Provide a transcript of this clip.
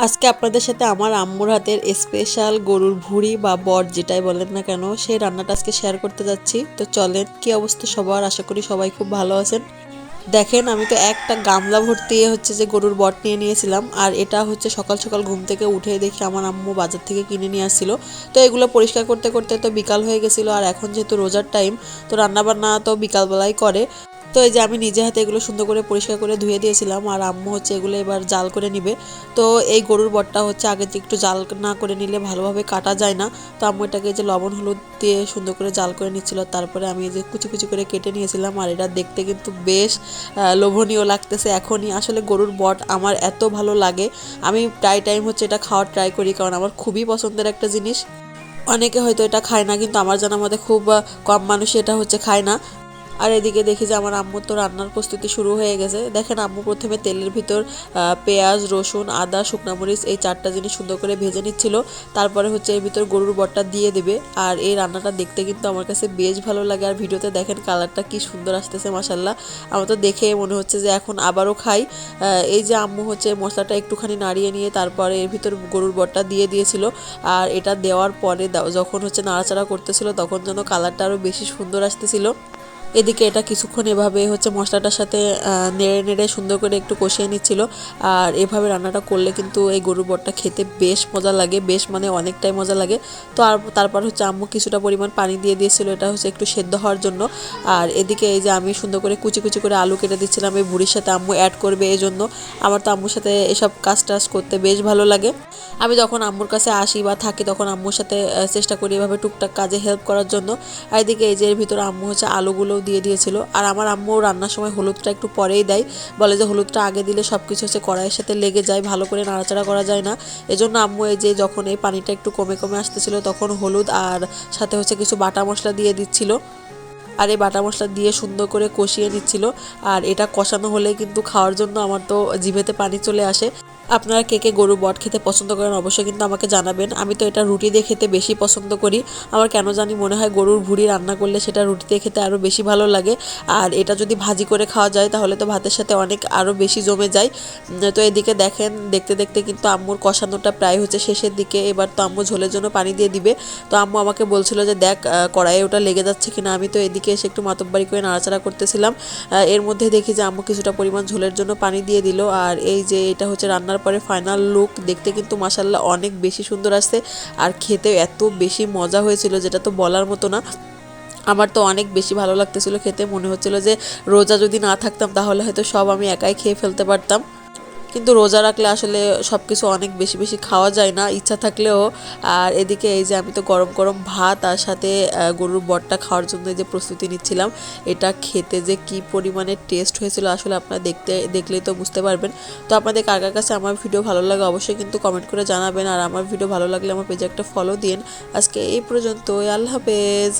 আজকে আপনাদের সাথে আমার আম্মুর হাতের স্পেশাল গরুর ভুঁড়ি বা বট যেটাই বলেন না কেন সেই রান্নাটা আজকে শেয়ার করতে যাচ্ছি। তো চলেন, কি অবস্থা সবার, আশা করি সবাই খুব ভালো আছেন। দেখেন, আমি তো একটা গামলা ভর্তি হচ্ছে যে গরুর বট নিয়ে নিয়েছিলাম, আর এটা হচ্ছে সকাল সকাল ঘুম থেকে উঠে দেখি আমার আম্মু বাজার থেকে কিনে নিয়ে আসছিল। তো এগুলো পরিষ্কার করতে করতে তো বিকাল হয়ে গেছিলো, আর এখন যেহেতু রোজার টাইম, তো রান্নাবান্না তো বিকালবেলাই করে। তো এই যে আমি নিজে হাতে এগুলো সুন্দর করে পরিষ্কার করে ধুয়ে দিয়েছিলাম, আর আম্মু হচ্ছে এগুলো এবার জাল করে নিবে। তো এই গরুর বটটা হচ্ছে আগে থেকে একটু জাল না করে নিলে ভালোভাবে কাটা যায় না। তো আম্মু এটাকে যে লবণ হলুদ দিয়ে সুন্দর করে জাল করে নিচ্ছিল, তারপরে আমি এই যে কুচি কুচি করে কেটে নিয়েছিলাম। আর এটা দেখতে কিন্তু বেশ লোভনীয় লাগতেছে এখনই। আসলে গরুর বট আমার এত ভালো লাগে, আমি প্রায় টাইম হচ্ছে এটা খাওয়ার ট্রাই করি, কারণ আমার খুবই পছন্দের একটা জিনিস। অনেকে হয়তো এটা খায় না, কিন্তু আমার জানার মধ্যে খুব কম মানুষই এটা হচ্ছে খায় না। আর এদিকে দেখি যে আমার আম্মুর তো রান্নার প্রস্তুতি শুরু হয়ে গেছে। দেখেন, আম্মু প্রথমে তেলের ভিতর পেঁয়াজ, রসুন, আদা, শুকনা মরিচ এই চারটা জিনিস সুন্দর করে ভেজে নিচ্ছিল। তারপরে হচ্ছে এর ভিতর গরুর বটটা দিয়ে দেবে। আর এই রান্নাটা দেখতে কিন্তু আমার কাছে বেশ ভালো লাগে। আর ভিডিওতে দেখেন কালারটা কি সুন্দর আসতেছে, মাশাল্লাহ। আমার তো দেখে মনে হচ্ছে যে এখন আবারও খাই। এই যে আম্মু হচ্ছে মশলাটা একটুখানি নাড়িয়ে নিয়ে তারপরে এর ভিতর গরুর বটটা দিয়ে দিয়েছিল। আর এটা দেওয়ার পরে যখন হচ্ছে নাড়াচাড়া করতেছিল, তখন যেন কালারটা আরও বেশি সুন্দর আসতেছিল। এদিকে এটা কিছুক্ষণ এভাবে হচ্ছে মশলাটার সাথে নেড়ে নেড়ে সুন্দর করে একটু কষিয়ে নিচ্ছিল। আর এভাবে রান্নাটা করলে কিন্তু এই গরুর বটটা খেতে বেশ মজা লাগে, বেশ মানে অনেকটাই মজা লাগে। তো আর তারপর হচ্ছে আম্মু কিছুটা পরিমাণ পানি দিয়ে দিয়েছিল, এটা হচ্ছে একটু সেদ্ধ হওয়ার জন্য। আর এদিকে এই যে আমি সুন্দর করে কুচি কুচি করে আলু কেটে দিচ্ছিলাম, এই ভুড়ির সাথে আম্মু অ্যাড করবে এই জন্য। আমার তো আম্মুর সাথে এসব কাজ টাজ করতে বেশ ভালো লাগে। আমি যখন আম্মুর কাছে আসি বা থাকি তখন আম্মুর সাথে চেষ্টা করি এভাবে টুকটাক কাজে হেল্প করার জন্য। আর এদিকে এই যে এর ভিতরে আম্মু হচ্ছে আলুগুলোও দিয়ে দিয়েছিল। আর আমার আম্মু রান্নার সময় হলুদটা একটু পরেই দেয়, বলে যে হলুদটা আগে দিলে সব কিছু হচ্ছে কড়াইয়ের সাথে লেগে যায়, ভালো করে নাড়াচাড়া করা যায় না। এজন্য আম্মু এই যে যখন এই পানিটা একটু কমে কমে আসতেছিল তখন হলুদ আর সাথে হচ্ছে কিছু বাটা মশলা দিয়ে দিচ্ছিল। আর এই বাটা মশলা দিয়ে সুন্দর করে কষিয়ে নিচ্ছিল। আর এটা কষানো হলে কিন্তু খাওয়ার জন্য আমার তো জিভেতে পানি চলে আসে। আপনারা কে কে গরুর বট খেতে পছন্দ করেন অবশ্যই কিন্তু আমাকে জানাবেন। আমি তো এটা রুটি দিয়ে খেতে বেশি পছন্দ করি। আমার কেন জানি মনে হয় গরুর ভুঁড়ি রান্না করলে সেটা রুটি দিয়ে খেতে আরও বেশি ভালো লাগে। আর এটা যদি ভাজি করে খাওয়া যায় তাহলে তো ভাতের সাথে অনেক আরও বেশি জমে যায়। তো এদিকে দেখেন, দেখতে দেখতে কিন্তু আম্মুর কষানোটা প্রায় হচ্ছে শেষের দিকে। এবার তো আম্মু ঝোলের জন্য পানি দিয়ে দিবে। তো আম্মু আমাকে বলছিল যে দেখ কড়াইয়ে ওটা লেগে যাচ্ছে কিনা। আমি তো এদিকে এসে একটু মাতব্বারি করে নাড়াচাড়া করতেছিলাম। এর মধ্যে দেখি যে আম্মু কিছুটা পরিমাণ ঝোলের জন্য পানি দিয়ে দিল। আর এই যে এটা হচ্ছে রান্নার পরে ফাইনাল লুক, দেখতে কিন্তু মাশাল্লাহ অনেক বেশি সুন্দর আসছে। আর খেতে এত বেশি মজা হয়েছিল যেটা তো বলার মতো না। আমার তো অনেক বেশি ভালো লাগতেছিল খেতে, মনে হচ্ছিল যে রোজা যদি না থাকতাম তাহলে হয়তো সব আমি একাই খেয়ে ফেলতে পারতাম। কিন্তু রোজা রাখলে আসলে সব কিছু অনেক বেশি বেশি খাওয়া যায় না, ইচ্ছা থাকলেও। আর এদিকে এই যে আমি তো গরম গরম ভাত আর সাথে গরুর বটটা খাওয়ার জন্য যে প্রস্তুতি নিচ্ছিলাম, এটা খেতে যে কি পরিমাণে টেস্ট হয়েছিল আসলে আপনারা দেখলেই তো বুঝতে পারবেন। তো আপনাদের কার কার কাছে আমার ভিডিও ভালো লাগে অবশ্যই কিন্তু কমেন্ট করে জানাবেন। আর আমার ভিডিও ভালো লাগলে আমার পেজে একটা ফলো দিন। আজকে এই পর্যন্ত, আল্লাহ হাফেজ।